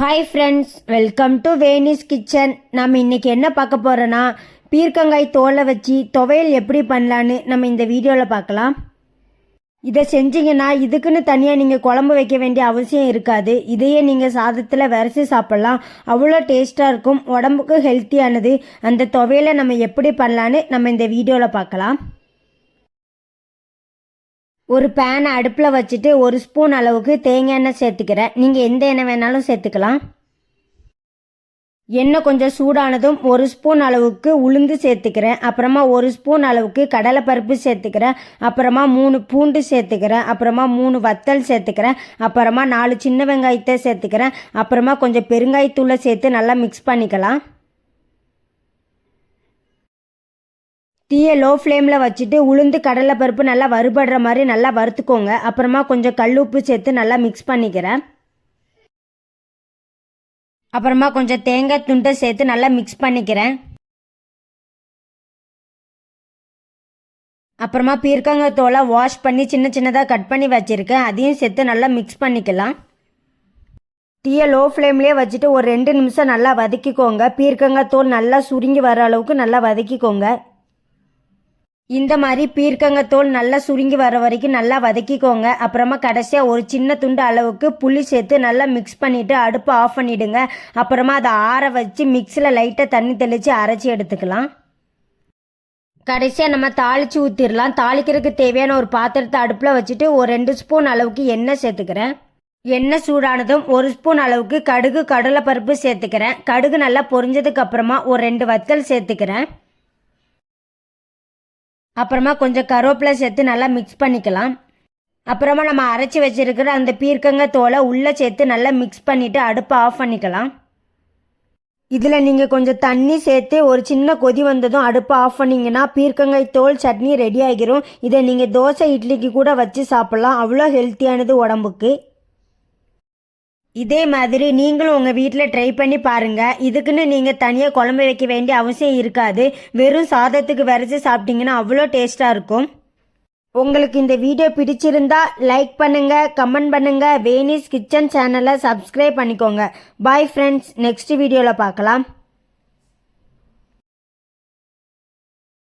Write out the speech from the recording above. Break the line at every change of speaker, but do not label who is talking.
Hi friends, welcome to Veni's kitchen. நம்ம இன்றைக்கி என்ன பார்க்க போகிறோன்னா, பீர்க்கங்காய் தோலை வச்சு துவையல் எப்படி பண்ணலான்னு நம்ம இந்த வீடியோவில் பார்க்கலாம். இதை செஞ்சிங்கன்னா இதுக்குன்னு தனியாக நீங்கள் குழம்பு வைக்க வேண்டிய அவசியம் இருக்காது. இதையே நீங்கள் சாதத்தில் விரைச்சி சாப்பிட்லாம். அவ்வளோ டேஸ்ட்டாக இருக்கும், உடம்புக்கு ஹெல்த்தியானது. அந்த துவையலை நம்ம எப்படி பண்ணலான்னு நம்ம இந்த வீடியோவில் பார்க்கலாம். ஒரு பேனை அடுப்பில் வச்சுட்டு 1 ஸ்பூன் அளவுக்கு தேங்காய் எண்ணெய் சேர்த்துக்கிறேன். நீங்கள் எந்த எண்ணெய் வேணாலும் சேர்த்துக்கலாம். எண்ணெய் கொஞ்சம் சூடானதும் 1 ஸ்பூன் அளவுக்கு உளுந்து சேர்த்துக்கிறேன். அப்புறமா 1 ஸ்பூன் அளவுக்கு கடலைப்பருப்பு சேர்த்துக்கிறேன். அப்புறமா 3 பூண்டு சேர்த்துக்கிறேன். அப்புறமா 3 வத்தல் சேர்த்துக்கிறேன். அப்புறமா 4 சின்ன வெங்காயத்தை சேர்த்துக்கிறேன். அப்புறமா கொஞ்சம் பெருங்காயத்தூளை சேர்த்து நல்லா மிக்ஸ் பண்ணிக்கலாம். தீயை லோ ஃப்ளேமில் வச்சுட்டு உளுந்து கடலைப்பருப்பு நல்லா வறுபடுற மாதிரி நல்லா வறுத்துக்கோங்க. அப்புறமா கொஞ்சம் கல்லுப்பு சேர்த்து நல்லா மிக்ஸ் பண்ணிக்கிறேன். அப்புறமா கொஞ்சம் தேங்காய் துண்டை சேர்த்து நல்லா மிக்ஸ் பண்ணிக்கிறேன். அப்புறமா பீர்க்கங்காய் தோலை வாஷ் பண்ணி சின்ன சின்னதாக கட் பண்ணி வச்சுருக்கேன். அதையும் சேர்த்து நல்லா மிக்ஸ் பண்ணிக்கலாம். தீயை லோ ஃப்ளேம்லேயே வச்சுட்டு ஒரு 2 நிமிஷம் நல்லா வதக்கிக்கோங்க. பீர்க்கங்காய் தோல் நல்லா சுருங்கி வர அளவுக்கு நல்லா வதக்கிக்கோங்க. இந்த மாதிரி பீர்க்கங்காய் தோல் நல்லா சுருங்கி வர வரைக்கும் நல்லா வதக்கிக்கோங்க. அப்புறமா கடைசியாக ஒரு சின்ன துண்டு அளவுக்கு புளி சேர்த்து நல்லா மிக்ஸ் பண்ணிவிட்டு அடுப்பை ஆஃப் பண்ணிவிடுங்க. அப்புறமா அதை ஆற வச்சு மிக்ஸியில் லைட்டாக தண்ணி தெளித்து அரைச்சி எடுத்துக்கலாம். கடைசியாக நம்ம தாளித்து ஊற்றிடலாம். தாளிக்கிறதுக்கு தேவையான ஒரு பாத்திரத்தை அடுப்பில் வச்சுட்டு ஒரு 2 ஸ்பூன் அளவுக்கு எண்ணெய் சேர்த்துக்கிறேன். எண்ணெய் சூடானதும் 1 ஸ்பூன் அளவுக்கு கடுகு கடலைப்பருப்பு சேர்த்துக்கிறேன். கடுகு நல்லா பொரிஞ்சதுக்கு அப்புறமா ஒரு 2 வத்தல் சேர்த்துக்கிறேன். அப்புறமா கொஞ்சம் கருவேப்பிலை சேர்த்து நல்லா மிக்ஸ் பண்ணிக்கலாம். அப்புறமா நம்ம அரைச்சி வச்சுருக்கிற அந்த பீர்க்கங்காய் தோலை உள்ளே சேர்த்து நல்லா மிக்ஸ் பண்ணிவிட்டு அடுப்பை ஆஃப் பண்ணிக்கலாம். இதில் நீங்கள் கொஞ்சம் தண்ணி சேர்த்து ஒரு சின்ன கொதி வந்ததும் அடுப்பை ஆஃப் பண்ணிங்கன்னா பீர்க்கங்காய் தோல் சட்னி ரெடி ஆகிரும். இதை நீங்கள் தோசை இட்லிக்கு கூட வச்சு சாப்பிட்லாம். அவ்வளோ ஹெல்த்தியானது உடம்புக்கு. இதே மாதிரி நீங்களும் உங்கள் வீட்டில் ட்ரை பண்ணி பாருங்கள். இதுக்குன்னு நீங்கள் தனியாக குழம்பு வைக்க வேண்டிய அவசியம் இருக்காது. வெறும் சாதத்துக்கு விரைச்சி சாப்பிட்டீங்கன்னா அவ்வளோ டேஸ்ட்டாக இருக்கும். உங்களுக்கு இந்த வீடியோ பிடிச்சிருந்தா லைக் பண்ணுங்கள், கமெண்ட் பண்ணுங்கள். வேனிஸ் கிச்சன் சேனலை சப்ஸ்கிரைப் பண்ணிக்கோங்க. பாய் ஃப்ரெண்ட்ஸ், நெக்ஸ்ட் வீடியோவில் பார்க்கலாம்.